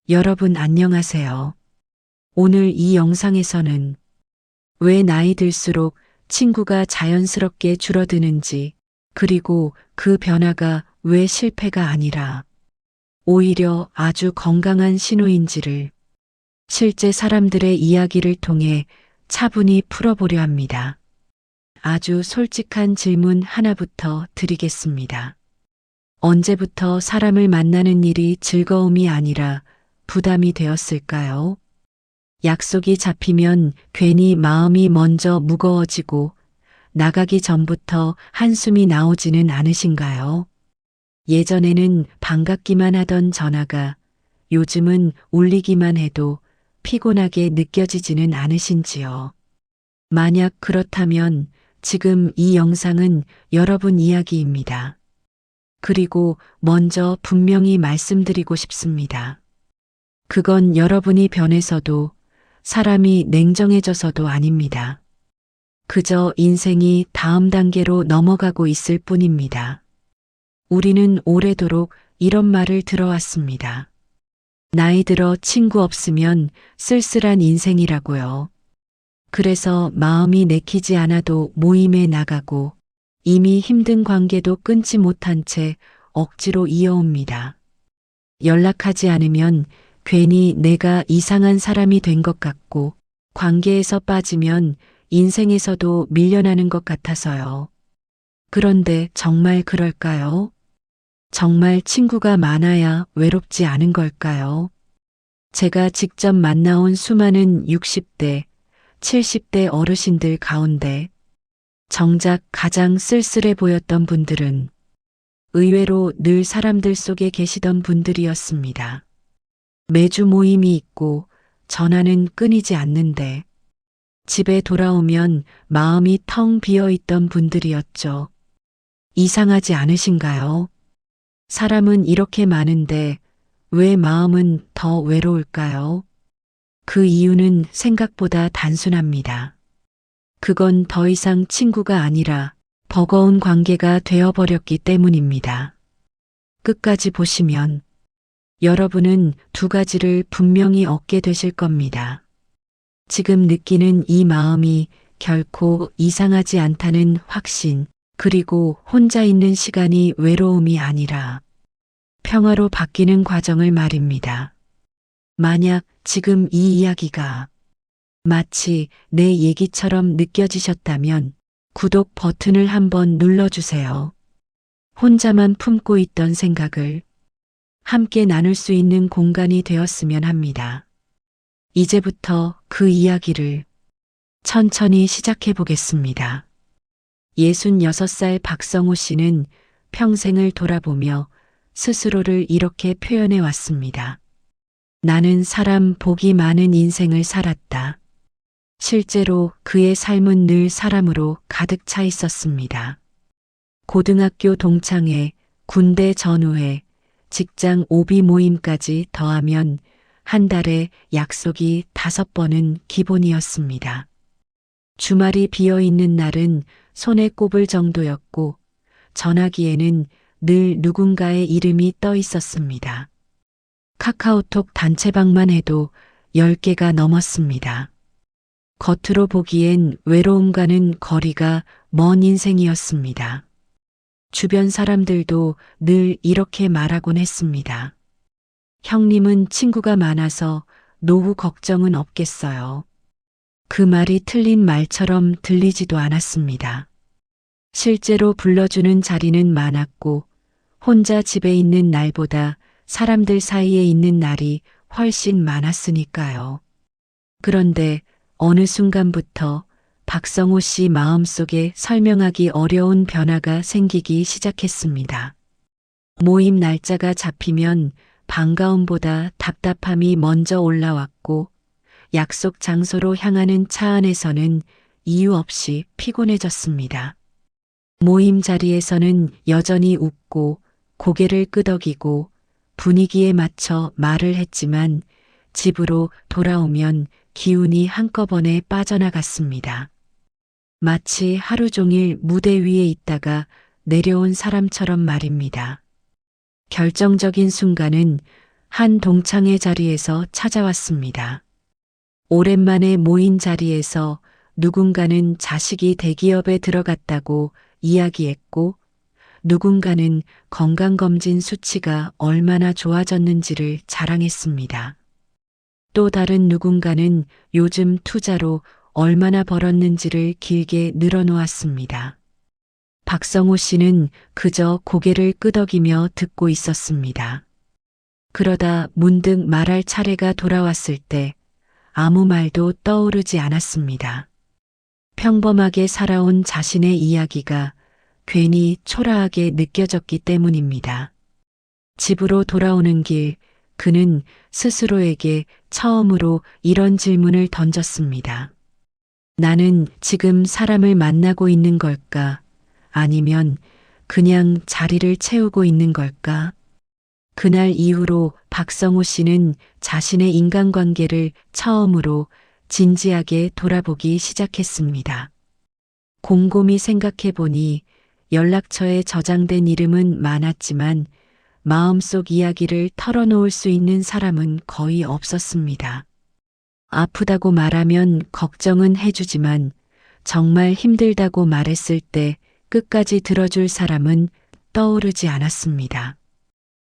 여러분 안녕하세요. 오늘 이 영상에서는 왜 나이 들수록 친구가 자연스럽게 줄어드는지, 그리고 그 변화가 왜 실패가 아니라 오히려 아주 건강한 신호인지를 실제 사람들의 이야기를 통해 차분히 풀어보려 합니다. 아주 솔직한 질문 하나부터 드리겠습니다. 언제부터 사람을 만나는 일이 즐거움이 아니라 부담이 되었을까요? 약속이 잡히면 괜히 마음이 먼저 무거워지고 나가기 전부터 한숨이 나오지는 않으신가요? 예전에는 반갑기만 하던 전화가 요즘은 울리기만 해도 피곤하게 느껴지지는 않으신지요? 만약 그렇다면 지금 이 영상은 여러분 이야기입니다. 그리고 먼저 분명히 말씀드리고 싶습니다. 그건 여러분이 변해서도 사람이 냉정해져서도 아닙니다. 그저 인생이 다음 단계로 넘어가고 있을 뿐입니다. 우리는 오래도록 이런 말을 들어왔습니다. 나이 들어 친구 없으면 쓸쓸한 인생이라고요. 그래서 마음이 내키지 않아도 모임에 나가고 이미 힘든 관계도 끊지 못한 채 억지로 이어옵니다. 연락하지 않으면 괜히 내가 이상한 사람이 된 것 같고 관계에서 빠지면 인생에서도 밀려나는 것 같아서요. 그런데 정말 그럴까요? 정말 친구가 많아야 외롭지 않은 걸까요? 제가 직접 만나온 수많은 60대, 70대 어르신들 가운데 정작 가장 쓸쓸해 보였던 분들은 의외로 늘 사람들 속에 계시던 분들이었습니다. 매주 모임이 있고 전화는 끊이지 않는데 집에 돌아오면 마음이 텅 비어 있던 분들이었죠. 이상하지 않으신가요? 사람은 이렇게 많은데 왜 마음은 더 외로울까요? 그 이유는 생각보다 단순합니다. 그건 더 이상 친구가 아니라 버거운 관계가 되어버렸기 때문입니다. 끝까지 보시면 여러분은 두 가지를 분명히 얻게 되실 겁니다. 지금 느끼는 이 마음이 결코 이상하지 않다는 확신, 그리고 혼자 있는 시간이 외로움이 아니라 평화로 바뀌는 과정을 말입니다. 만약 지금 이 이야기가 마치 내 얘기처럼 느껴지셨다면 구독 버튼을 한번 눌러주세요. 혼자만 품고 있던 생각을 함께 나눌 수 있는 공간이 되었으면 합니다. 이제부터 그 이야기를 천천히 시작해 보겠습니다. 66살 박성호 씨는 평생을 돌아보며 스스로를 이렇게 표현해 왔습니다. 나는 사람 복이 많은 인생을 살았다. 실제로 그의 삶은 늘 사람으로 가득 차 있었습니다. 고등학교 동창회, 군대 전우회, 직장 오비 모임까지 더하면 한 달에 약속이 5번은 기본이었습니다. 주말이 비어 있는 날은 손에 꼽을 정도였고 전화기에는 늘 누군가의 이름이 떠 있었습니다. 카카오톡 단체방만 해도 10개가 넘었습니다. 겉으로 보기엔 외로움과는 거리가 먼 인생이었습니다. 주변 사람들도 늘 이렇게 말하곤 했습니다. 형님은 친구가 많아서 노후 걱정은 없겠어요. 그 말이 틀린 말처럼 들리지도 않았습니다. 실제로 불러주는 자리는 많았고 혼자 집에 있는 날보다 사람들 사이에 있는 날이 훨씬 많았으니까요. 그런데 어느 순간부터 박성호 씨 마음속에 설명하기 어려운 변화가 생기기 시작했습니다. 모임 날짜가 잡히면 반가움보다 답답함이 먼저 올라왔고 약속 장소로 향하는 차 안에서는 이유 없이 피곤해졌습니다. 모임 자리에서는 여전히 웃고 고개를 끄덕이고 분위기에 맞춰 말을 했지만 집으로 돌아오면 기운이 한꺼번에 빠져나갔습니다. 마치 하루 종일 무대 위에 있다가 내려온 사람처럼 말입니다. 결정적인 순간은 한 동창회 자리에서 찾아왔습니다. 오랜만에 모인 자리에서 누군가는 자식이 대기업에 들어갔다고 이야기했고, 누군가는 건강검진 수치가 얼마나 좋아졌는지를 자랑했습니다. 또 다른 누군가는 요즘 투자로 얼마나 벌었는지를 길게 늘어놓았습니다. 박성호 씨는 그저 고개를 끄덕이며 듣고 있었습니다. 그러다 문득 말할 차례가 돌아왔을 때 아무 말도 떠오르지 않았습니다. 평범하게 살아온 자신의 이야기가 괜히 초라하게 느껴졌기 때문입니다. 집으로 돌아오는 길, 그는 스스로에게 처음으로 이런 질문을 던졌습니다. 나는 지금 사람을 만나고 있는 걸까? 아니면 그냥 자리를 채우고 있는 걸까? 그날 이후로 박성호 씨는 자신의 인간관계를 처음으로 진지하게 돌아보기 시작했습니다. 곰곰이 생각해 보니 연락처에 저장된 이름은 많았지만 마음속 이야기를 털어놓을 수 있는 사람은 거의 없었습니다. 아프다고 말하면 걱정은 해주지만 정말 힘들다고 말했을 때 끝까지 들어줄 사람은 떠오르지 않았습니다.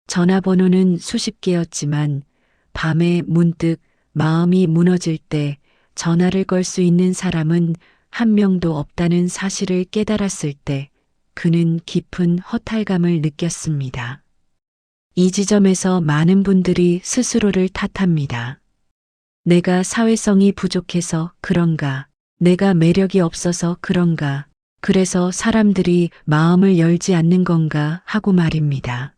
전화번호는 수십 개였지만 밤에 문득 마음이 무너질 때 전화를 걸 수 있는 사람은 한 명도 없다는 사실을 깨달았을 때 그는 깊은 허탈감을 느꼈습니다. 이 지점에서 많은 분들이 스스로를 탓합니다. 내가 사회성이 부족해서 그런가? 내가 매력이 없어서 그런가? 그래서 사람들이 마음을 열지 않는 건가 하고 말입니다.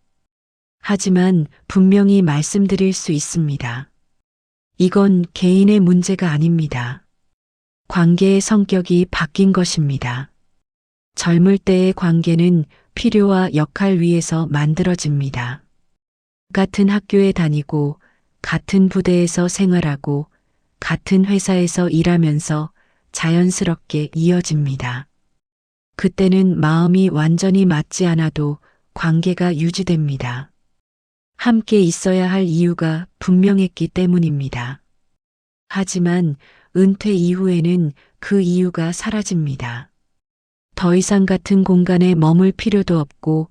하지만 분명히 말씀드릴 수 있습니다. 이건 개인의 문제가 아닙니다. 관계의 성격이 바뀐 것입니다. 젊을 때의 관계는 필요와 역할 위에서 만들어집니다. 같은 학교에 다니고 같은 부대에서 생활하고 같은 회사에서 일하면서 자연스럽게 이어집니다. 그때는 마음이 완전히 맞지 않아도 관계가 유지됩니다. 함께 있어야 할 이유가 분명했기 때문입니다. 하지만 은퇴 이후에는 그 이유가 사라집니다. 더 이상 같은 공간에 머물 필요도 없고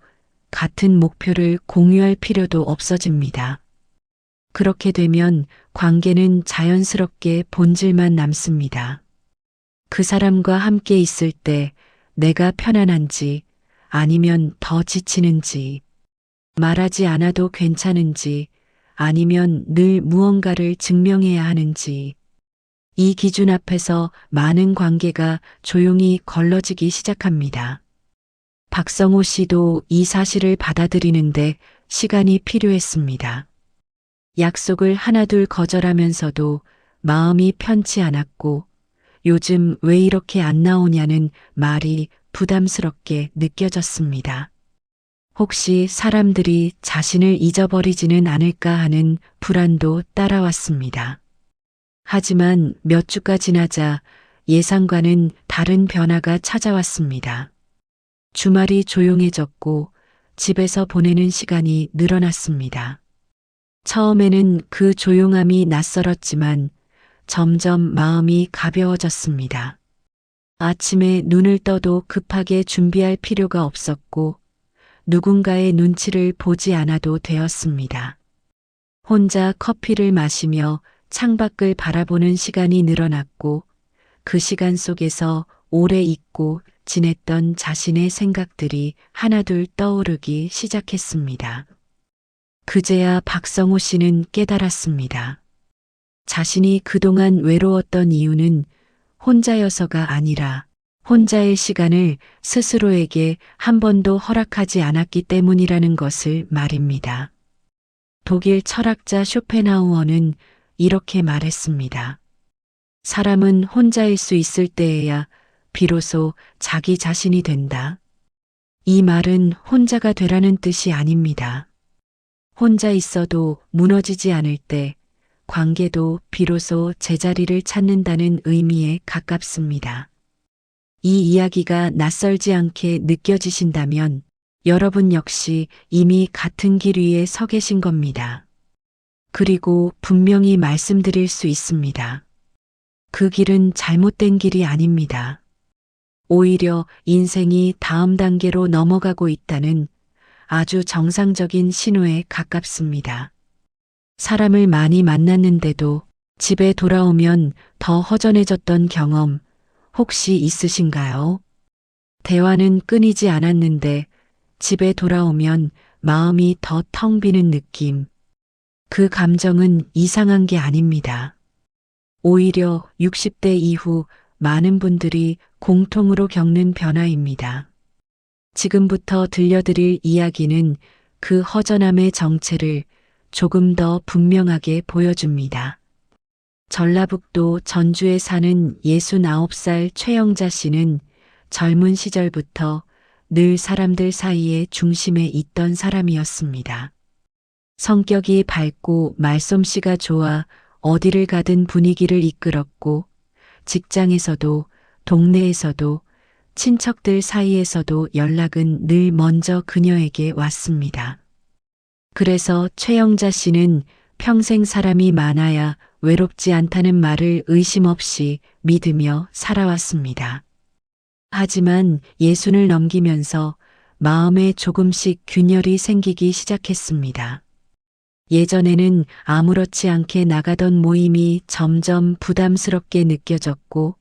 같은 목표를 공유할 필요도 없어집니다. 그렇게 되면 관계는 자연스럽게 본질만 남습니다. 그 사람과 함께 있을 때 내가 편안한지 아니면 더 지치는지, 말하지 않아도 괜찮은지 아니면 늘 무언가를 증명해야 하는지, 이 기준 앞에서 많은 관계가 조용히 걸러지기 시작합니다. 박성호 씨도 이 사실을 받아들이는데 시간이 필요했습니다. 약속을 하나둘 거절하면서도 마음이 편치 않았고 요즘 왜 이렇게 안 나오냐는 말이 부담스럽게 느껴졌습니다. 혹시 사람들이 자신을 잊어버리지는 않을까 하는 불안도 따라왔습니다. 하지만 몇 주가 지나자 예상과는 다른 변화가 찾아왔습니다. 주말이 조용해졌고 집에서 보내는 시간이 늘어났습니다. 처음에는 그 조용함이 낯설었지만 점점 마음이 가벼워졌습니다. 아침에 눈을 떠도 급하게 준비할 필요가 없었고 누군가의 눈치를 보지 않아도 되었습니다. 혼자 커피를 마시며 창밖을 바라보는 시간이 늘어났고 그 시간 속에서 오래 잊고 지냈던 자신의 생각들이 하나둘 떠오르기 시작했습니다. 그제야 박성호 씨는 깨달았습니다. 자신이 그동안 외로웠던 이유는 혼자여서가 아니라 혼자의 시간을 스스로에게 한 번도 허락하지 않았기 때문이라는 것을 말입니다. 독일 철학자 쇼펜하우어는 이렇게 말했습니다. 사람은 혼자일 수 있을 때에야 비로소 자기 자신이 된다. 이 말은 혼자가 되라는 뜻이 아닙니다. 혼자 있어도 무너지지 않을 때 관계도 비로소 제자리를 찾는다는 의미에 가깝습니다. 이 이야기가 낯설지 않게 느껴지신다면 여러분 역시 이미 같은 길 위에 서 계신 겁니다. 그리고 분명히 말씀드릴 수 있습니다. 그 길은 잘못된 길이 아닙니다. 오히려 인생이 다음 단계로 넘어가고 있다는 아주 정상적인 신호에 가깝습니다. 사람을 많이 만났는데도 집에 돌아오면 더 허전해졌던 경험 혹시 있으신가요? 대화는 끊이지 않았는데 집에 돌아오면 마음이 더 텅 비는 느낌. 그 감정은 이상한 게 아닙니다. 오히려 60대 이후 많은 분들이 공통으로 겪는 변화입니다. 지금부터 들려드릴 이야기는 그 허전함의 정체를 조금 더 분명하게 보여줍니다. 전라북도 전주에 사는 69살 최영자 씨는 젊은 시절부터 늘 사람들 사이의 중심에 있던 사람이었습니다. 성격이 밝고 말솜씨가 좋아 어디를 가든 분위기를 이끌었고 직장에서도 동네에서도 친척들 사이에서도 연락은 늘 먼저 그녀에게 왔습니다. 그래서 최영자 씨는 평생 사람이 많아야 외롭지 않다는 말을 의심 없이 믿으며 살아왔습니다. 하지만 예순을 넘기면서 마음에 조금씩 균열이 생기기 시작했습니다. 예전에는 아무렇지 않게 나가던 모임이 점점 부담스럽게 느껴졌고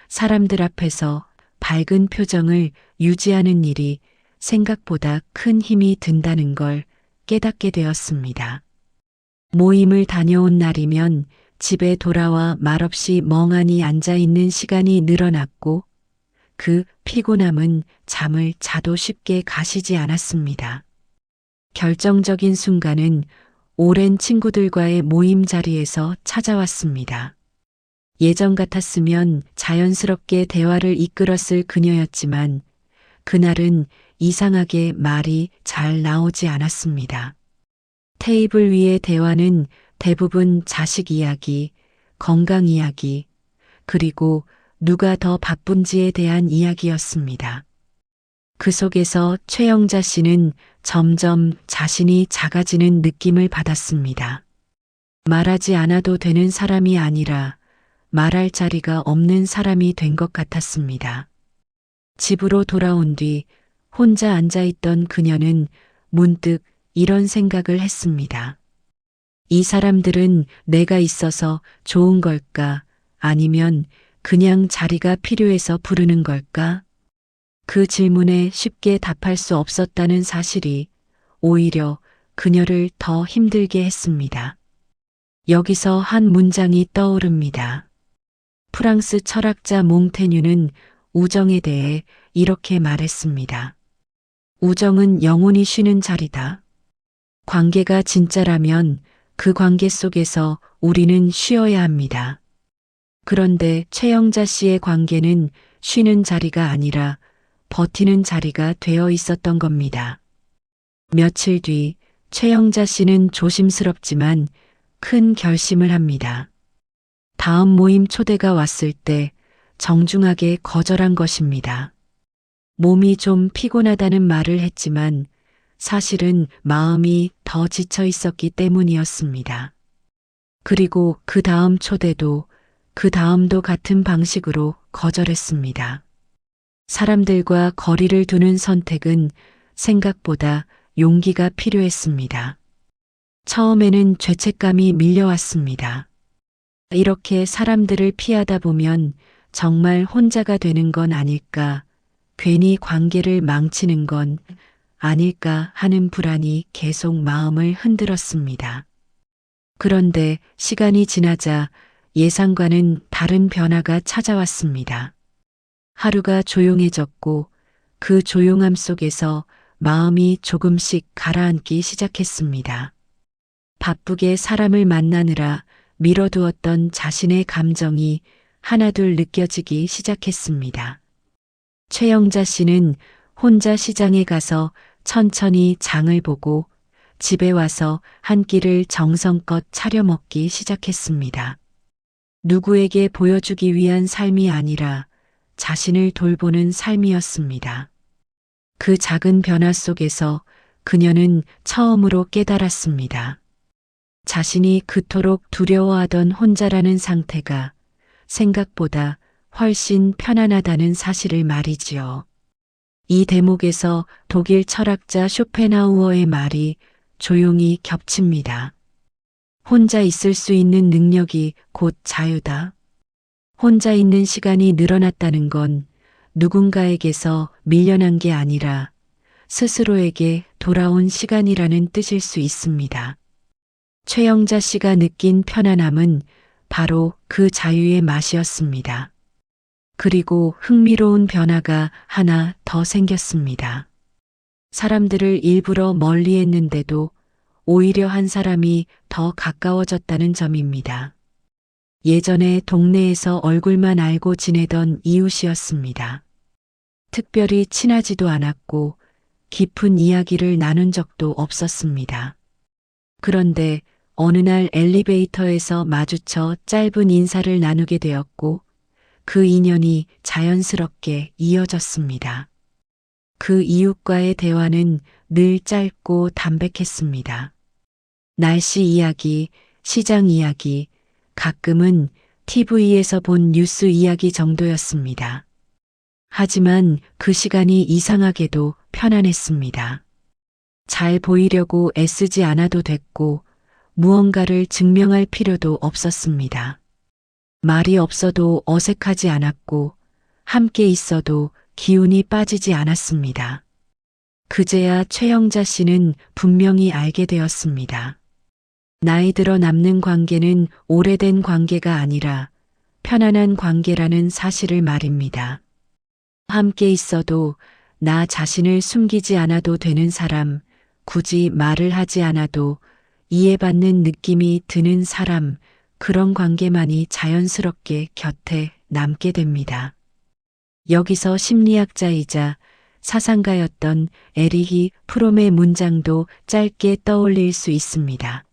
사람들 앞에서 밝은 표정을 유지하는 일이 생각보다 큰 힘이 든다는 걸 깨닫게 되었습니다. 모임을 다녀온 날이면 집에 돌아와 말없이 멍하니 앉아있는 시간이 늘어났고 그 피곤함은 잠을 자도 쉽게 가시지 않았습니다. 결정적인 순간은 오랜 친구들과의 모임 자리에서 찾아왔습니다. 예전 같았으면 자연스럽게 대화를 이끌었을 그녀였지만 그날은 이상하게 말이 잘 나오지 않았습니다. 테이블 위의 대화는 대부분 자식 이야기, 건강 이야기, 그리고 누가 더 바쁜지에 대한 이야기였습니다. 그 속에서 최영자 씨는 점점 자신이 작아지는 느낌을 받았습니다. 말하지 않아도 되는 사람이 아니라 말할 자리가 없는 사람이 된 것 같았습니다. 집으로 돌아온 뒤 혼자 앉아있던 그녀는 문득 이런 생각을 했습니다. 이 사람들은 내가 있어서 좋은 걸까? 아니면 그냥 자리가 필요해서 부르는 걸까? 그 질문에 쉽게 답할 수 없었다는 사실이 오히려 그녀를 더 힘들게 했습니다. 여기서 한 문장이 떠오릅니다. 프랑스 철학자 몽테뉴는 우정에 대해 이렇게 말했습니다. 우정은 영혼이 쉬는 자리다. 관계가 진짜라면 그 관계 속에서 우리는 쉬어야 합니다. 그런데 최영자 씨의 관계는 쉬는 자리가 아니라 버티는 자리가 되어 있었던 겁니다. 며칠 뒤 최영자 씨는 조심스럽지만 큰 결심을 합니다. 다음 모임 초대가 왔을 때 정중하게 거절한 것입니다. 몸이 좀 피곤하다는 말을 했지만 사실은 마음이 더 지쳐 있었기 때문이었습니다. 그리고 그 다음 초대도 그 다음도 같은 방식으로 거절했습니다. 사람들과 거리를 두는 선택은 생각보다 용기가 필요했습니다. 처음에는 죄책감이 밀려왔습니다. 이렇게 사람들을 피하다 보면 정말 혼자가 되는 건 아닐까, 괜히 관계를 망치는 건 아닐까 하는 불안이 계속 마음을 흔들었습니다. 그런데 시간이 지나자 예상과는 다른 변화가 찾아왔습니다. 하루가 조용해졌고 그 조용함 속에서 마음이 조금씩 가라앉기 시작했습니다. 바쁘게 사람을 만나느라 미뤄두었던 자신의 감정이 하나둘 느껴지기 시작했습니다. 최영자 씨는 혼자 시장에 가서 천천히 장을 보고 집에 와서 한 끼를 정성껏 차려 먹기 시작했습니다. 누구에게 보여주기 위한 삶이 아니라 자신을 돌보는 삶이었습니다. 그 작은 변화 속에서 그녀는 처음으로 깨달았습니다. 자신이 그토록 두려워하던 혼자라는 상태가 생각보다 훨씬 편안하다는 사실을 말이지요. 이 대목에서 독일 철학자 쇼펜하우어의 말이 조용히 겹칩니다. 혼자 있을 수 있는 능력이 곧 자유다. 혼자 있는 시간이 늘어났다는 건 누군가에게서 밀려난 게 아니라 스스로에게 돌아온 시간이라는 뜻일 수 있습니다. 최영자 씨가 느낀 편안함은 바로 그 자유의 맛이었습니다. 그리고 흥미로운 변화가 하나 더 생겼습니다. 사람들을 일부러 멀리 했는데도 오히려 한 사람이 더 가까워졌다는 점입니다. 예전에 동네에서 얼굴만 알고 지내던 이웃이었습니다. 특별히 친하지도 않았고 깊은 이야기를 나눈 적도 없었습니다. 그런데 어느 날 엘리베이터에서 마주쳐 짧은 인사를 나누게 되었고 그 인연이 자연스럽게 이어졌습니다. 그 이웃과의 대화는 늘 짧고 담백했습니다. 날씨 이야기, 시장 이야기, 가끔은 TV에서 본 뉴스 이야기 정도였습니다. 하지만 그 시간이 이상하게도 편안했습니다. 잘 보이려고 애쓰지 않아도 됐고 무언가를 증명할 필요도 없었습니다. 말이 없어도 어색하지 않았고 함께 있어도 기운이 빠지지 않았습니다. 그제야 최영자 씨는 분명히 알게 되었습니다. 나이 들어 남는 관계는 오래된 관계가 아니라 편안한 관계라는 사실을 말입니다. 함께 있어도 나 자신을 숨기지 않아도 되는 사람, 굳이 말을 하지 않아도 이해받는 느낌이 드는 사람, 그런 관계만이 자연스럽게 곁에 남게 됩니다. 여기서 심리학자이자 사상가였던 에리히 프롬의 문장도 짧게 떠올릴 수 있습니다.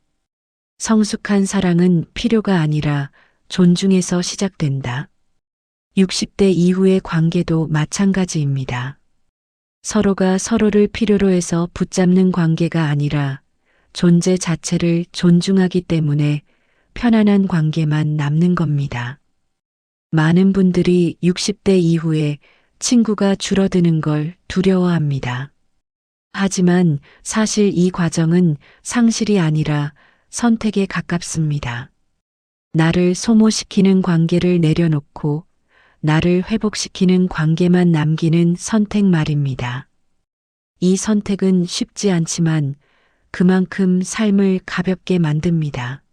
성숙한 사랑은 필요가 아니라 존중에서 시작된다. 60대 이후의 관계도 마찬가지입니다. 서로가 서로를 필요로 해서 붙잡는 관계가 아니라 존재 자체를 존중하기 때문에 편안한 관계만 남는 겁니다. 많은 분들이 60대 이후에 친구가 줄어드는 걸 두려워합니다. 하지만 사실 이 과정은 상실이 아니라 선택에 가깝습니다. 나를 소모시키는 관계를 내려놓고 나를 회복시키는 관계만 남기는 선택 말입니다. 이 선택은 쉽지 않지만 그만큼 삶을 가볍게 만듭니다.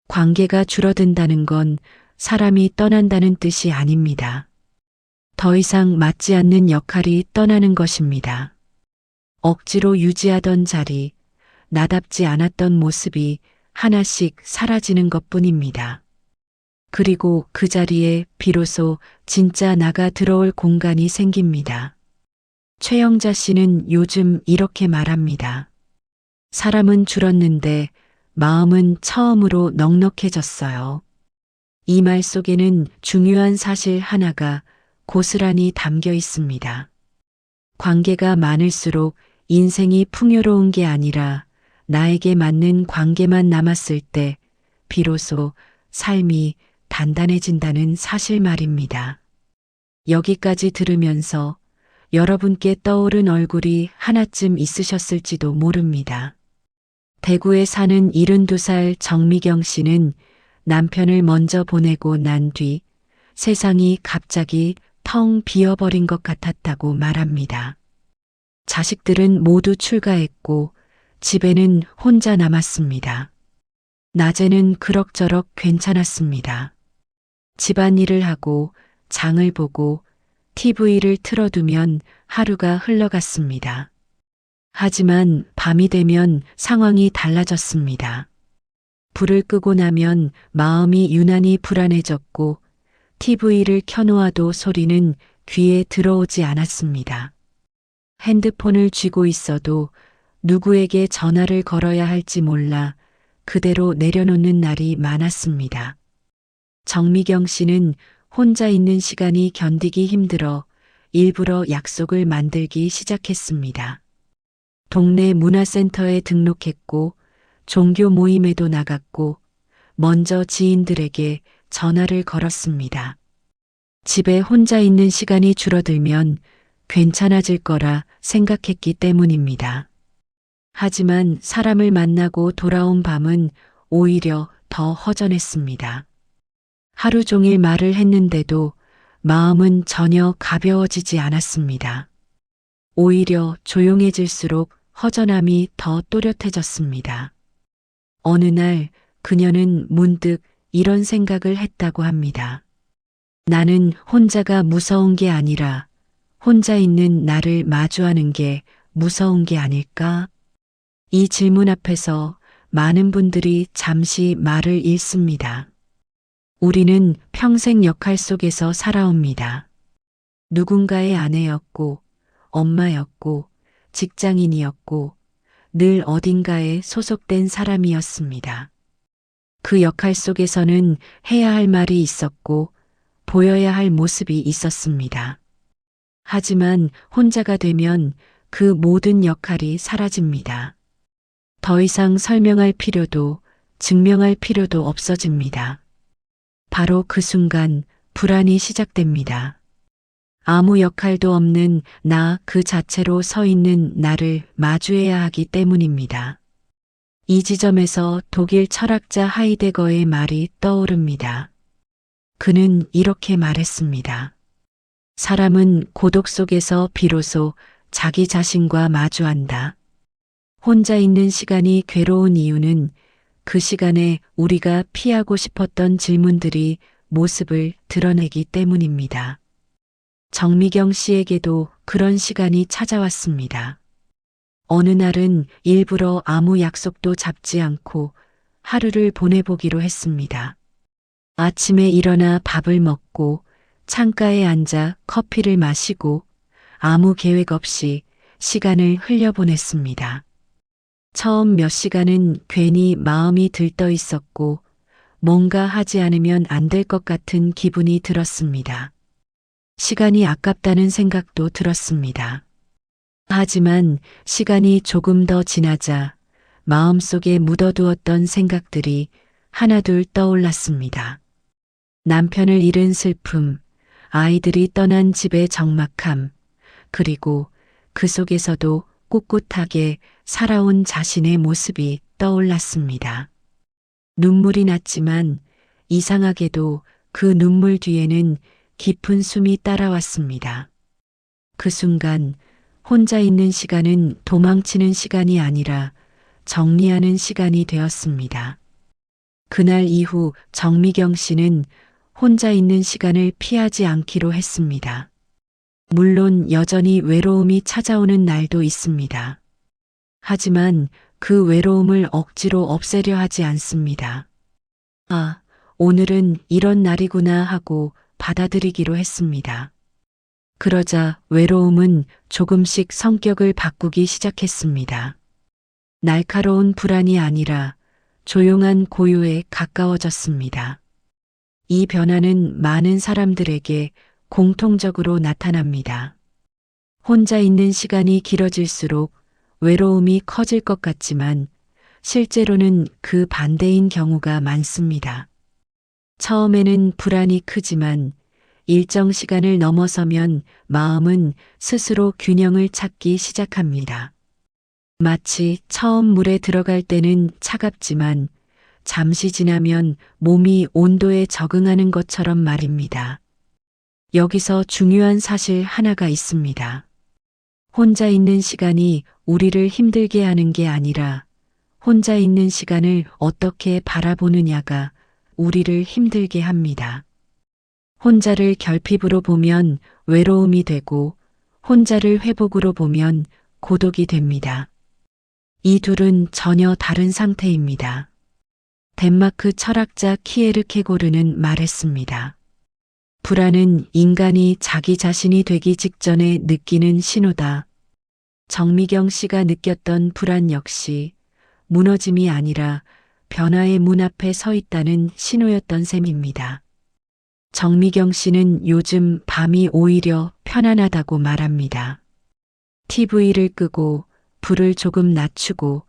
관계가 줄어든다는 건 사람이 떠난다는 뜻이 아닙니다. 더 이상 맞지 않는 역할이 떠나는 것입니다. 억지로 유지하던 자리, 나답지 않았던 모습이 하나씩 사라지는 것뿐입니다. 그리고 그 자리에 비로소 진짜 나가 들어올 공간이 생깁니다. 최영자 씨는 요즘 이렇게 말합니다. 사람은 줄었는데 마음은 처음으로 넉넉해졌어요. 이 말 속에는 중요한 사실 하나가 고스란히 담겨 있습니다. 관계가 많을수록 인생이 풍요로운 게 아니라 나에게 맞는 관계만 남았을 때 비로소 삶이 단단해진다는 사실 말입니다. 여기까지 들으면서 여러분께 떠오른 얼굴이 하나쯤 있으셨을지도 모릅니다. 대구에 사는 72살 정미경 씨는 남편을 먼저 보내고 난 뒤 세상이 갑자기 텅 비어버린 것 같았다고 말합니다. 자식들은 모두 출가했고 집에는 혼자 남았습니다. 낮에는 그럭저럭 괜찮았습니다. 집안일을 하고 장을 보고 TV를 틀어두면 하루가 흘러갔습니다. 하지만 밤이 되면 상황이 달라졌습니다. 불을 끄고 나면 마음이 유난히 불안해졌고 TV를 켜놓아도 소리는 귀에 들어오지 않았습니다. 핸드폰을 쥐고 있어도 누구에게 전화를 걸어야 할지 몰라 그대로 내려놓는 날이 많았습니다. 정미경 씨는 혼자 있는 시간이 견디기 힘들어 일부러 약속을 만들기 시작했습니다. 동네 문화센터에 등록했고 종교 모임에도 나갔고 먼저 지인들에게 전화를 걸었습니다. 집에 혼자 있는 시간이 줄어들면 괜찮아질 거라 생각했기 때문입니다. 하지만 사람을 만나고 돌아온 밤은 오히려 더 허전했습니다. 하루 종일 말을 했는데도 마음은 전혀 가벼워지지 않았습니다. 오히려 조용해질수록 허전함이 더 또렷해졌습니다. 어느 날 그녀는 문득 이런 생각을 했다고 합니다. 나는 혼자가 무서운 게 아니라 혼자 있는 나를 마주하는 게 무서운 게 아닐까? 이 질문 앞에서 많은 분들이 잠시 말을 잃습니다. 우리는 평생 역할 속에서 살아옵니다. 누군가의 아내였고, 엄마였고, 직장인이었고, 늘 어딘가에 소속된 사람이었습니다. 그 역할 속에서는 해야 할 말이 있었고, 보여야 할 모습이 있었습니다. 하지만 혼자가 되면 그 모든 역할이 사라집니다. 더 이상 설명할 필요도 증명할 필요도 없어집니다. 바로 그 순간 불안이 시작됩니다. 아무 역할도 없는 나 그 자체로 서 있는 나를 마주해야 하기 때문입니다. 이 지점에서 독일 철학자 하이데거의 말이 떠오릅니다. 그는 이렇게 말했습니다. 사람은 고독 속에서 비로소 자기 자신과 마주한다. 혼자 있는 시간이 괴로운 이유는 그 시간에 우리가 피하고 싶었던 질문들이 모습을 드러내기 때문입니다. 정미경 씨에게도 그런 시간이 찾아왔습니다. 어느 날은 일부러 아무 약속도 잡지 않고 하루를 보내보기로 했습니다. 아침에 일어나 밥을 먹고 창가에 앉아 커피를 마시고 아무 계획 없이 시간을 흘려보냈습니다. 처음 몇 시간은 괜히 마음이 들떠 있었고 뭔가 하지 않으면 안 될 것 같은 기분이 들었습니다. 시간이 아깝다는 생각도 들었습니다. 하지만 시간이 조금 더 지나자 마음속에 묻어두었던 생각들이 하나둘 떠올랐습니다. 남편을 잃은 슬픔, 아이들이 떠난 집의 적막함, 그리고 그 속에서도 꿋꿋하게 살아온 자신의 모습이 떠올랐습니다. 눈물이 났지만 이상하게도 그 눈물 뒤에는 깊은 숨이 따라왔습니다. 그 순간 혼자 있는 시간은 도망치는 시간이 아니라 정리하는 시간이 되었습니다. 그날 이후 정미경 씨는 혼자 있는 시간을 피하지 않기로 했습니다. 물론 여전히 외로움이 찾아오는 날도 있습니다. 하지만 그 외로움을 억지로 없애려 하지 않습니다. 아, 오늘은 이런 날이구나 하고 받아들이기로 했습니다. 그러자 외로움은 조금씩 성격을 바꾸기 시작했습니다. 날카로운 불안이 아니라 조용한 고요에 가까워졌습니다. 이 변화는 많은 사람들에게 공통적으로 나타납니다. 혼자 있는 시간이 길어질수록 외로움이 커질 것 같지만 실제로는 그 반대인 경우가 많습니다. 처음에는 불안이 크지만 일정 시간을 넘어서면 마음은 스스로 균형을 찾기 시작합니다. 마치 처음 물에 들어갈 때는 차갑지만 잠시 지나면 몸이 온도에 적응하는 것처럼 말입니다. 여기서 중요한 사실 하나가 있습니다. 혼자 있는 시간이 우리를 힘들게 하는 게 아니라 혼자 있는 시간을 어떻게 바라보느냐가 우리를 힘들게 합니다. 혼자를 결핍으로 보면 외로움이 되고 혼자를 회복으로 보면 고독이 됩니다. 이 둘은 전혀 다른 상태입니다. 덴마크 철학자 키에르케고르는 말했습니다. 불안은 인간이 자기 자신이 되기 직전에 느끼는 신호다. 정미경 씨가 느꼈던 불안 역시 무너짐이 아니라 변화의 문 앞에 서 있다는 신호였던 셈입니다. 정미경 씨는 요즘 밤이 오히려 편안하다고 말합니다. TV를 끄고 불을 조금 낮추고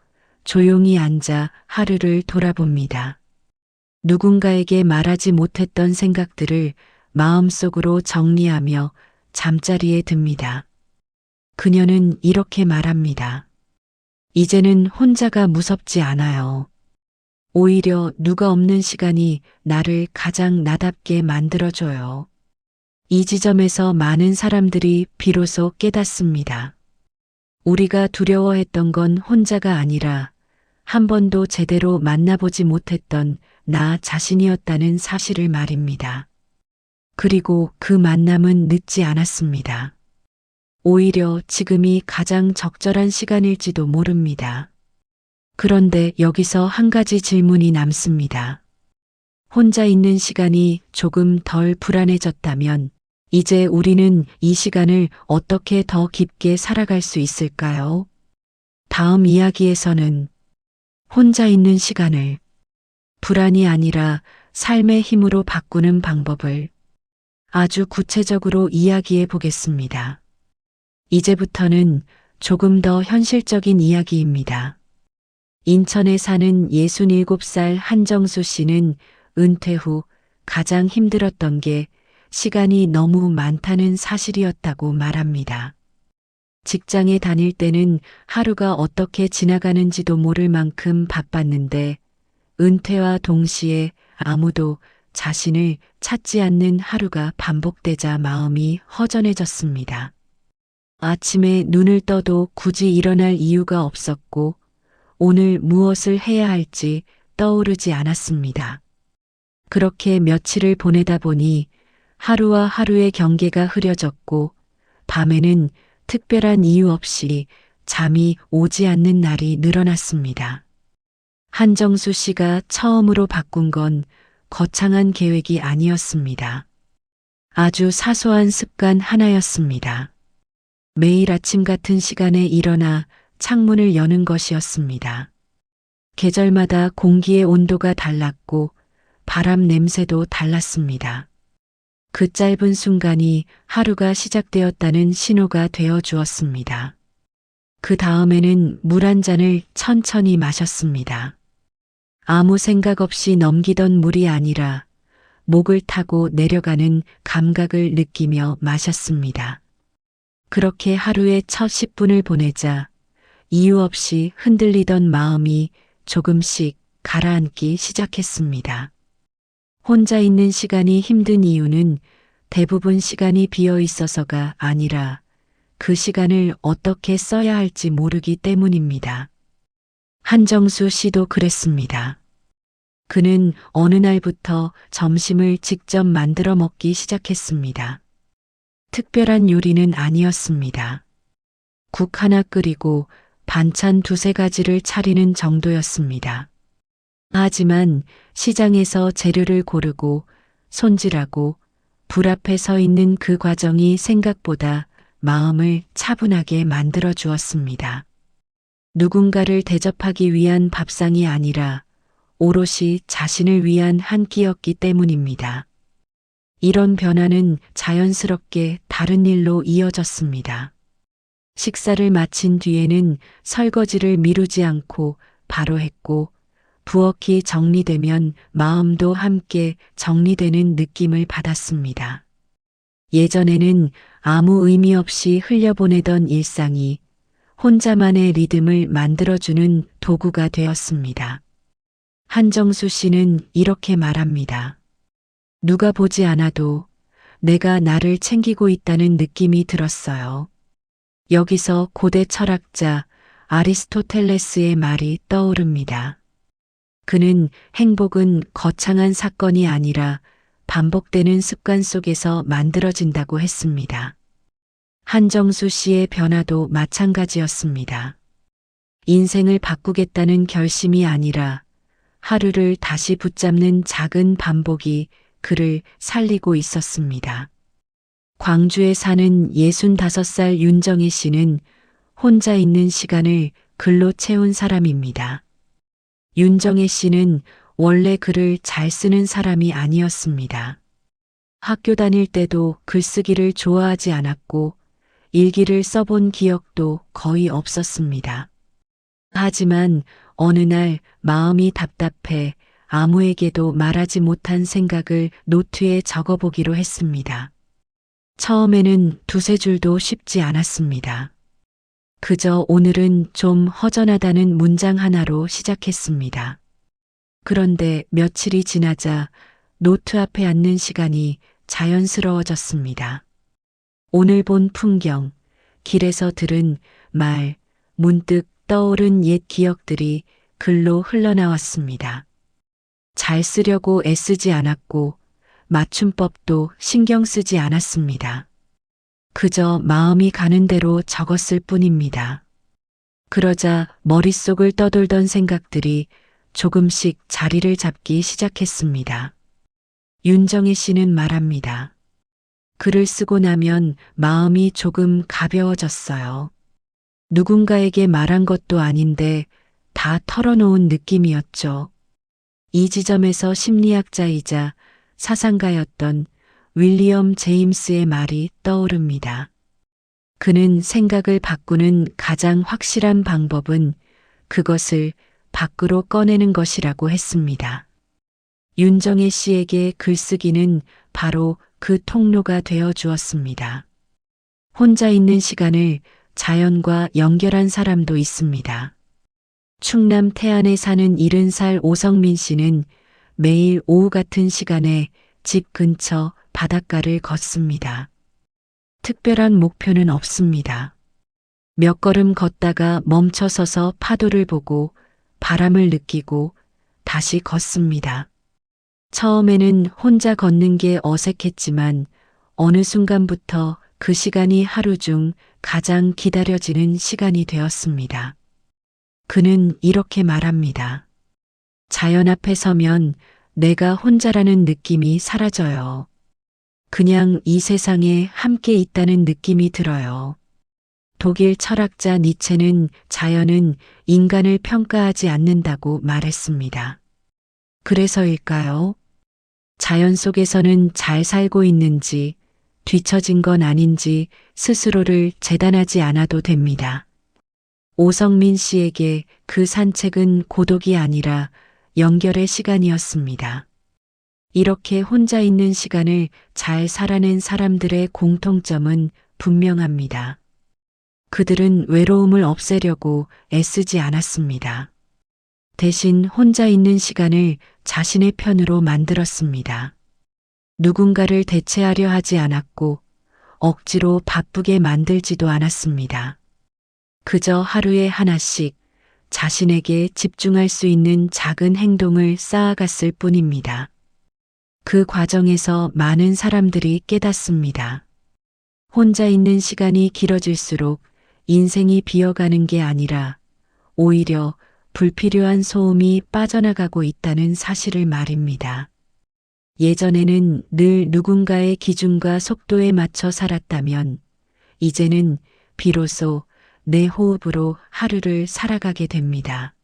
조용히 앉아 하루를 돌아봅니다. 누군가에게 말하지 못했던 생각들을 마음속으로 정리하며 잠자리에 듭니다. 그녀는 이렇게 말합니다. 이제는 혼자가 무섭지 않아요. 오히려 누가 없는 시간이 나를 가장 나답게 만들어줘요. 이 지점에서 많은 사람들이 비로소 깨닫습니다. 우리가 두려워했던 건 혼자가 아니라 한 번도 제대로 만나보지 못했던 나 자신이었다는 사실을 말입니다. 그리고 그 만남은 늦지 않았습니다. 오히려 지금이 가장 적절한 시간일지도 모릅니다. 그런데 여기서 한 가지 질문이 남습니다. 혼자 있는 시간이 조금 덜 불안해졌다면 이제 우리는 이 시간을 어떻게 더 깊게 살아갈 수 있을까요? 다음 이야기에서는 혼자 있는 시간을 불안이 아니라 삶의 힘으로 바꾸는 방법을 아주 구체적으로 이야기해 보겠습니다. 이제부터는 조금 더 현실적인 이야기입니다. 인천에 사는 67살 한정수 씨는 은퇴 후 가장 힘들었던 게 시간이 너무 많다는 사실이었다고 말합니다. 직장에 다닐 때는 하루가 어떻게 지나가는지도 모를 만큼 바빴는데 은퇴와 동시에 아무도 자신을 찾지 않는 하루가 반복되자 마음이 허전해졌습니다. 아침에 눈을 떠도 굳이 일어날 이유가 없었고 오늘 무엇을 해야 할지 떠오르지 않았습니다. 그렇게 며칠을 보내다 보니 하루와 하루의 경계가 흐려졌고 밤에는 특별한 이유 없이 잠이 오지 않는 날이 늘어났습니다. 한정수 씨가 처음으로 바꾼 건 거창한 계획이 아니었습니다. 아주 사소한 습관 하나였습니다. 매일 아침 같은 시간에 일어나 창문을 여는 것이었습니다. 계절마다 공기의 온도가 달랐고 바람 냄새도 달랐습니다. 그 짧은 순간이 하루가 시작되었다는 신호가 되어 주었습니다. 그 다음에는 물 한 잔을 천천히 마셨습니다. 아무 생각 없이 넘기던 물이 아니라 목을 타고 내려가는 감각을 느끼며 마셨습니다. 그렇게 하루의 첫 10분을 보내자 이유 없이 흔들리던 마음이 조금씩 가라앉기 시작했습니다. 혼자 있는 시간이 힘든 이유는 대부분 시간이 비어 있어서가 아니라 그 시간을 어떻게 써야 할지 모르기 때문입니다. 한정수 씨도 그랬습니다. 그는 어느 날부터 점심을 직접 만들어 먹기 시작했습니다. 특별한 요리는 아니었습니다. 국 하나 끓이고 반찬 두세 가지를 차리는 정도였습니다. 하지만 시장에서 재료를 고르고 손질하고 불 앞에 서 있는 그 과정이 생각보다 마음을 차분하게 만들어 주었습니다. 누군가를 대접하기 위한 밥상이 아니라 오롯이 자신을 위한 한 끼였기 때문입니다. 이런 변화는 자연스럽게 다른 일로 이어졌습니다. 식사를 마친 뒤에는 설거지를 미루지 않고 바로 했고 부엌이 정리되면 마음도 함께 정리되는 느낌을 받았습니다. 예전에는 아무 의미 없이 흘려보내던 일상이 혼자만의 리듬을 만들어주는 도구가 되었습니다. 한정수 씨는 이렇게 말합니다. 누가 보지 않아도 내가 나를 챙기고 있다는 느낌이 들었어요. 여기서 고대 철학자 아리스토텔레스의 말이 떠오릅니다. 그는 행복은 거창한 사건이 아니라 반복되는 습관 속에서 만들어진다고 했습니다. 한정수 씨의 변화도 마찬가지였습니다. 인생을 바꾸겠다는 결심이 아니라 하루를 다시 붙잡는 작은 반복이 그를 살리고 있었습니다. 광주에 사는 65살 윤정희 씨는 혼자 있는 시간을 글로 채운 사람입니다. 윤정희 씨는 원래 글을 잘 쓰는 사람이 아니었습니다. 학교 다닐 때도 글쓰기를 좋아하지 않았고 일기를 써본 기억도 거의 없었습니다. 하지만 어느 날 마음이 답답해 아무에게도 말하지 못한 생각을 노트에 적어보기로 했습니다. 처음에는 두세 줄도 쉽지 않았습니다. 그저 오늘은 좀 허전하다는 문장 하나로 시작했습니다. 그런데 며칠이 지나자 노트 앞에 앉는 시간이 자연스러워졌습니다. 오늘 본 풍경, 길에서 들은 말, 문득 떠오른 옛 기억들이 글로 흘러나왔습니다. 잘 쓰려고 애쓰지 않았고 맞춤법도 신경 쓰지 않았습니다. 그저 마음이 가는 대로 적었을 뿐입니다. 그러자 머릿속을 떠돌던 생각들이 조금씩 자리를 잡기 시작했습니다. 윤정희 씨는 말합니다. 글을 쓰고 나면 마음이 조금 가벼워졌어요. 누군가에게 말한 것도 아닌데 다 털어놓은 느낌이었죠. 이 지점에서 심리학자이자 사상가였던 윌리엄 제임스의 말이 떠오릅니다. 그는 생각을 바꾸는 가장 확실한 방법은 그것을 밖으로 꺼내는 것이라고 했습니다. 윤정혜 씨에게 글쓰기는 바로 그 통로가 되어 주었습니다. 혼자 있는 시간을 자연과 연결한 사람도 있습니다. 충남 태안에 사는 70살 오성민 씨는 매일 오후 같은 시간에 집 근처 바닷가를 걷습니다. 특별한 목표는 없습니다. 몇 걸음 걷다가 멈춰서서 파도를 보고 바람을 느끼고 다시 걷습니다. 처음에는 혼자 걷는 게 어색했지만 어느 순간부터 그 시간이 하루 중 가장 기다려지는 시간이 되었습니다. 그는 이렇게 말합니다. 자연 앞에 서면 내가 혼자라는 느낌이 사라져요. 그냥 이 세상에 함께 있다는 느낌이 들어요. 독일 철학자 니체는 자연은 인간을 평가하지 않는다고 말했습니다. 그래서일까요? 자연 속에서는 잘 살고 있는지 뒤처진 건 아닌지 스스로를 재단하지 않아도 됩니다. 오성민 씨에게 그 산책은 고독이 아니라 연결의 시간이었습니다. 이렇게 혼자 있는 시간을 잘 살아낸 사람들의 공통점은 분명합니다. 그들은 외로움을 없애려고 애쓰지 않았습니다. 대신 혼자 있는 시간을 자신의 편으로 만들었습니다. 누군가를 대체하려 하지 않았고 억지로 바쁘게 만들지도 않았습니다. 그저 하루에 하나씩 자신에게 집중할 수 있는 작은 행동을 쌓아갔을 뿐입니다. 그 과정에서 많은 사람들이 깨닫습니다. 혼자 있는 시간이 길어질수록 인생이 비어가는 게 아니라 오히려 불필요한 소음이 빠져나가고 있다는 사실을 말입니다. 예전에는 늘 누군가의 기준과 속도에 맞춰 살았다면 이제는 비로소 내 호흡으로 하루를 살아가게 됩니다.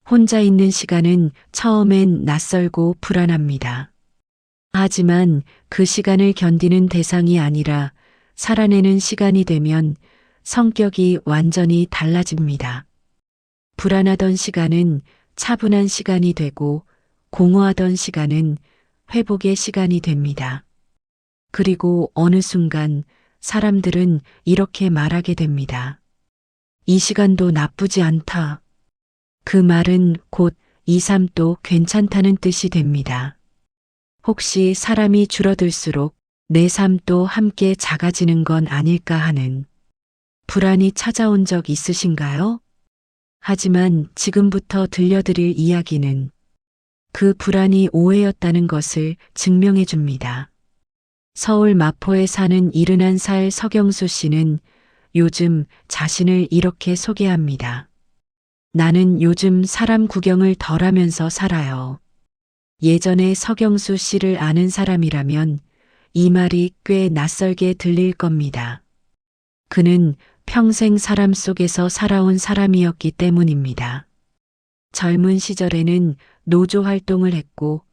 혼자 있는 시간은 처음엔 낯설고 불안합니다. 하지만 그 시간을 견디는 대상이 아니라 살아내는 시간이 되면 성격이 완전히 달라집니다. 불안하던 시간은 차분한 시간이 되고 공허하던 시간은 회복의 시간이 됩니다. 그리고 어느 순간 사람들은 이렇게 말하게 됩니다. 이 시간도 나쁘지 않다. 그 말은 곧 이 삶도 괜찮다는 뜻이 됩니다. 혹시 사람이 줄어들수록 내 삶도 함께 작아지는 건 아닐까 하는 불안이 찾아온 적 있으신가요? 하지만 지금부터 들려드릴 이야기는 그 불안이 오해였다는 것을 증명해 줍니다. 서울 마포에 사는 71살 서경수 씨는 요즘 자신을 이렇게 소개합니다. 나는 요즘 사람 구경을 덜 하면서 살아요. 예전에 서경수 씨를 아는 사람이라면 이 말이 꽤 낯설게 들릴 겁니다. 그는 평생 사람 속에서 살아온 사람이었기 때문입니다. 젊은 시절에는 노조 활동을 했고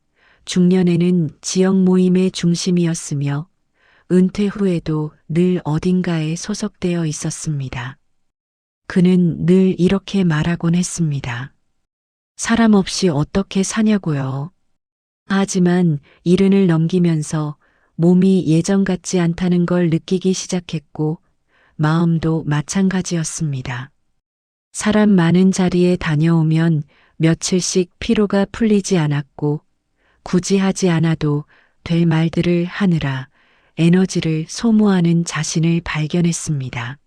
중년에는 지역 모임의 중심이었으며 은퇴 후에도 늘 어딘가에 소속되어 있었습니다. 그는 늘 이렇게 말하곤 했습니다. 사람 없이 어떻게 사냐고요. 하지만 이른을 넘기면서 몸이 예전 같지 않다는 걸 느끼기 시작했고 마음도 마찬가지였습니다. 사람 많은 자리에 다녀오면 며칠씩 피로가 풀리지 않았고 굳이 하지 않아도 될 말들을 하느라 에너지를 소모하는 자신을 발견했습니다.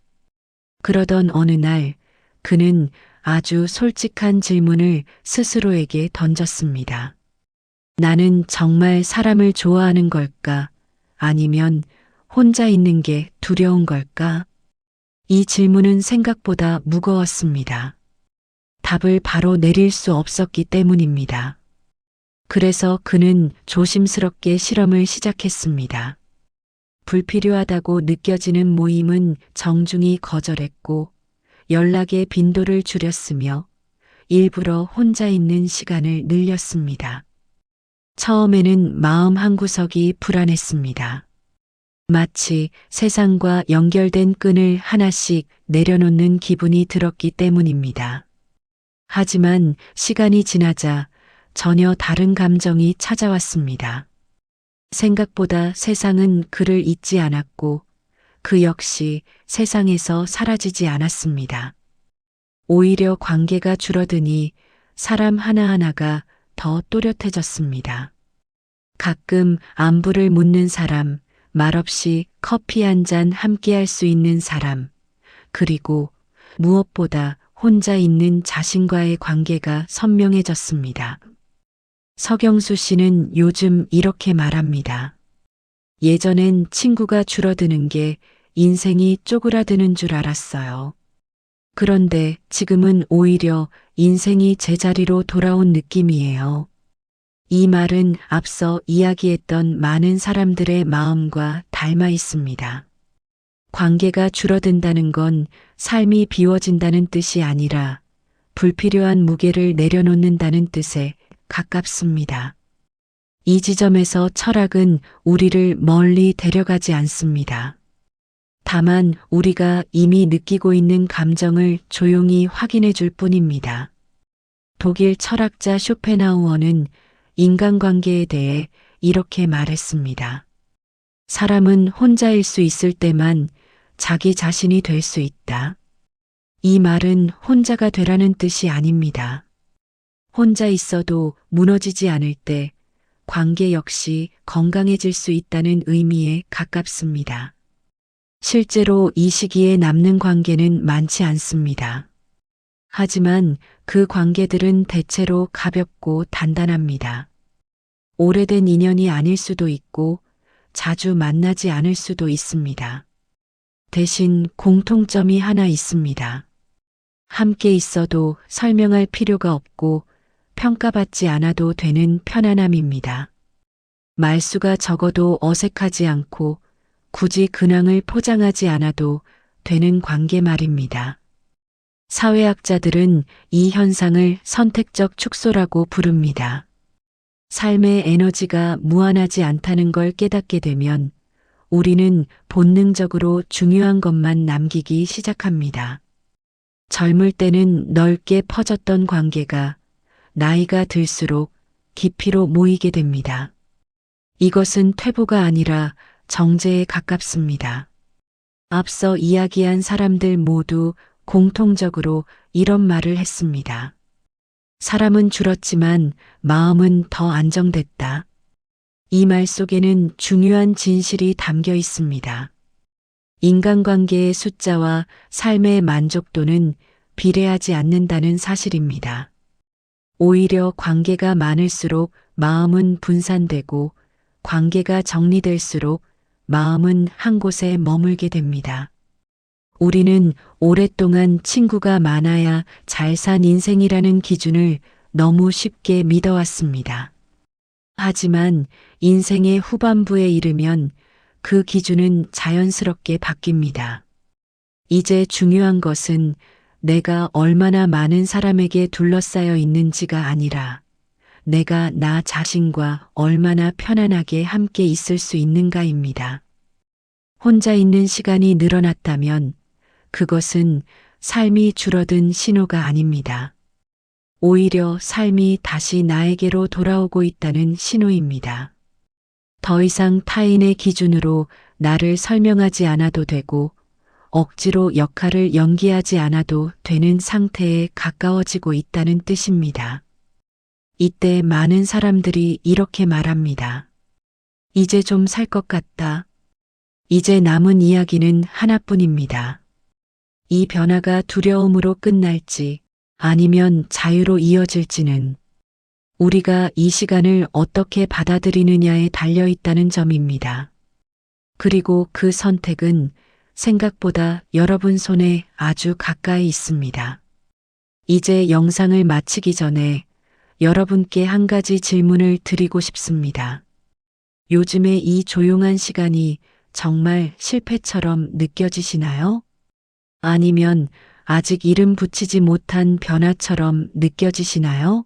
그러던 어느 날 그는 아주 솔직한 질문을 스스로에게 던졌습니다. 나는 정말 사람을 좋아하는 걸까? 아니면 혼자 있는 게 두려운 걸까? 이 질문은 생각보다 무거웠습니다. 답을 바로 내릴 수 없었기 때문입니다. 그래서 그는 조심스럽게 실험을 시작했습니다. 불필요하다고 느껴지는 모임은 정중히 거절했고 연락의 빈도를 줄였으며 일부러 혼자 있는 시간을 늘렸습니다. 처음에는 마음 한구석이 불안했습니다. 마치 세상과 연결된 끈을 하나씩 내려놓는 기분이 들었기 때문입니다. 하지만 시간이 지나자 전혀 다른 감정이 찾아왔습니다. 생각보다 세상은 그를 잊지 않았고 그 역시 세상에서 사라지지 않았습니다. 오히려 관계가 줄어드니 사람 하나하나가 더 또렷해졌습니다. 가끔 안부를 묻는 사람, 말없이 커피 한 잔 함께 할 수 있는 사람, 그리고 무엇보다 혼자 있는 자신과의 관계가 선명해졌습니다. 서경수 씨는 요즘 이렇게 말합니다. 예전엔 친구가 줄어드는 게 인생이 쪼그라드는 줄 알았어요. 그런데 지금은 오히려 인생이 제자리로 돌아온 느낌이에요. 이 말은 앞서 이야기했던 많은 사람들의 마음과 닮아 있습니다. 관계가 줄어든다는 건 삶이 비워진다는 뜻이 아니라 불필요한 무게를 내려놓는다는 뜻에 가깝습니다. 이 지점에서 철학은 우리를 멀리 데려가지 않습니다. 다만 우리가 이미 느끼고 있는 감정을 조용히 확인해 줄 뿐입니다. 독일 철학자 쇼펜하우어는 인간관계에 대해 이렇게 말했습니다. 사람은 혼자일 수 있을 때만 자기 자신이 될 수 있다. 이 말은 혼자가 되라는 뜻이 아닙니다. 혼자 있어도 무너지지 않을 때 관계 역시 건강해질 수 있다는 의미에 가깝습니다. 실제로 이 시기에 남는 관계는 많지 않습니다. 하지만 그 관계들은 대체로 가볍고 단단합니다. 오래된 인연이 아닐 수도 있고 자주 만나지 않을 수도 있습니다. 대신 공통점이 하나 있습니다. 함께 있어도 설명할 필요가 없고 평가받지 않아도 되는 편안함입니다. 말수가 적어도 어색하지 않고 굳이 근황을 포장하지 않아도 되는 관계 말입니다. 사회학자들은 이 현상을 선택적 축소라고 부릅니다. 삶의 에너지가 무한하지 않다는 걸 깨닫게 되면 우리는 본능적으로 중요한 것만 남기기 시작합니다. 젊을 때는 넓게 퍼졌던 관계가 나이가 들수록 깊이로 모이게 됩니다. 이것은 퇴보가 아니라 정제에 가깝습니다. 앞서 이야기한 사람들 모두 공통적으로 이런 말을 했습니다. 사람은 줄었지만 마음은 더 안정됐다. 이 말 속에는 중요한 진실이 담겨 있습니다. 인간관계의 숫자와 삶의 만족도는 비례하지 않는다는 사실입니다. 오히려 관계가 많을수록 마음은 분산되고 관계가 정리될수록 마음은 한 곳에 머물게 됩니다. 우리는 오랫동안 친구가 많아야 잘 산 인생이라는 기준을 너무 쉽게 믿어왔습니다. 하지만 인생의 후반부에 이르면 그 기준은 자연스럽게 바뀝니다. 이제 중요한 것은 내가 얼마나 많은 사람에게 둘러싸여 있는지가 아니라 내가 나 자신과 얼마나 편안하게 함께 있을 수 있는가입니다. 혼자 있는 시간이 늘어났다면 그것은 삶이 줄어든 신호가 아닙니다. 오히려 삶이 다시 나에게로 돌아오고 있다는 신호입니다. 더 이상 타인의 기준으로 나를 설명하지 않아도 되고 억지로 역할을 연기하지 않아도 되는 상태에 가까워지고 있다는 뜻입니다. 이때 많은 사람들이 이렇게 말합니다. 이제 좀 살 것 같다. 이제 남은 이야기는 하나뿐입니다. 이 변화가 두려움으로 끝날지 아니면 자유로 이어질지는 우리가 이 시간을 어떻게 받아들이느냐에 달려 있다는 점입니다. 그리고 그 선택은 생각보다 여러분 손에 아주 가까이 있습니다. 이제 영상을 마치기 전에 여러분께 한 가지 질문을 드리고 싶습니다. 요즘에 이 조용한 시간이 정말 실패처럼 느껴지시나요? 아니면 아직 이름 붙이지 못한 변화처럼 느껴지시나요?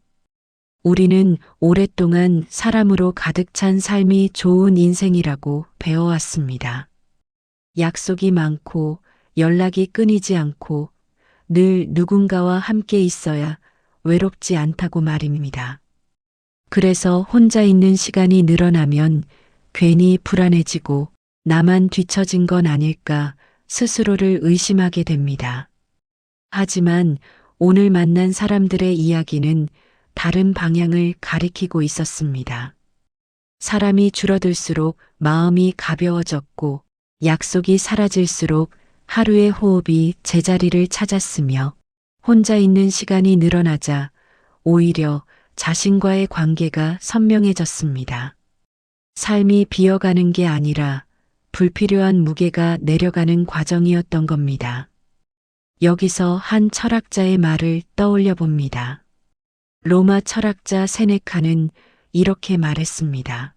우리는 오랫동안 사람으로 가득 찬 삶이 좋은 인생이라고 배워왔습니다. 약속이 많고 연락이 끊이지 않고 늘 누군가와 함께 있어야 외롭지 않다고 말입니다. 그래서 혼자 있는 시간이 늘어나면 괜히 불안해지고 나만 뒤처진 건 아닐까 스스로를 의심하게 됩니다. 하지만 오늘 만난 사람들의 이야기는 다른 방향을 가리키고 있었습니다. 사람이 줄어들수록 마음이 가벼워졌고 약속이 사라질수록 하루의 호흡이 제자리를 찾았으며 혼자 있는 시간이 늘어나자 오히려 자신과의 관계가 선명해졌습니다. 삶이 비어가는 게 아니라 불필요한 무게가 내려가는 과정이었던 겁니다. 여기서 한 철학자의 말을 떠올려 봅니다. 로마 철학자 세네카는 이렇게 말했습니다.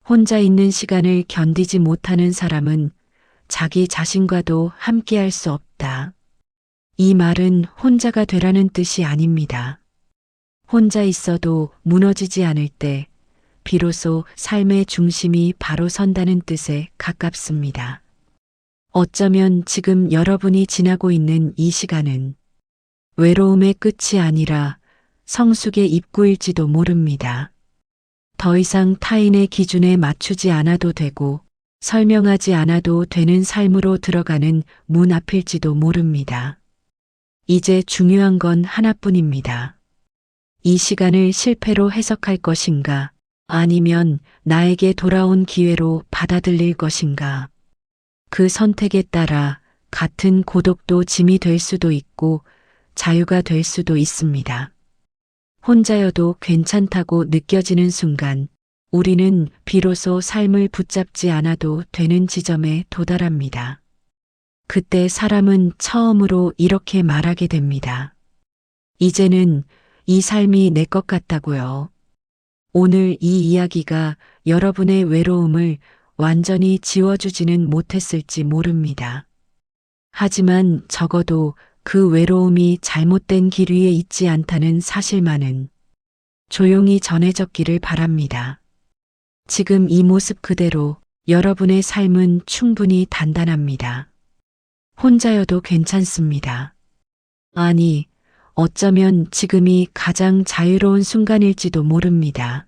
혼자 있는 시간을 견디지 못하는 사람은 자기 자신과도 함께할 수 없다. 이 말은 혼자가 되라는 뜻이 아닙니다. 혼자 있어도 무너지지 않을 때 비로소 삶의 중심이 바로 선다는 뜻에 가깝습니다. 어쩌면 지금 여러분이 지나고 있는 이 시간은 외로움의 끝이 아니라 성숙의 입구일지도 모릅니다. 더 이상 타인의 기준에 맞추지 않아도 되고 설명하지 않아도 되는 삶으로 들어가는 문 앞일지도 모릅니다. 이제 중요한 건 하나뿐입니다. 이 시간을 실패로 해석할 것인가 아니면 나에게 돌아온 기회로 받아들일 것인가. 그 선택에 따라 같은 고독도 짐이 될 수도 있고 자유가 될 수도 있습니다. 혼자여도 괜찮다고 느껴지는 순간 우리는 비로소 삶을 붙잡지 않아도 되는 지점에 도달합니다. 그때 사람은 처음으로 이렇게 말하게 됩니다. 이제는 이 삶이 내 것 같다고요. 오늘 이 이야기가 여러분의 외로움을 완전히 지워주지는 못했을지 모릅니다. 하지만 적어도 그 외로움이 잘못된 길 위에 있지 않다는 사실만은 조용히 전해졌기를 바랍니다. 지금 이 모습 그대로 여러분의 삶은 충분히 단단합니다. 혼자여도 괜찮습니다. 아니, 어쩌면 지금이 가장 자유로운 순간일지도 모릅니다.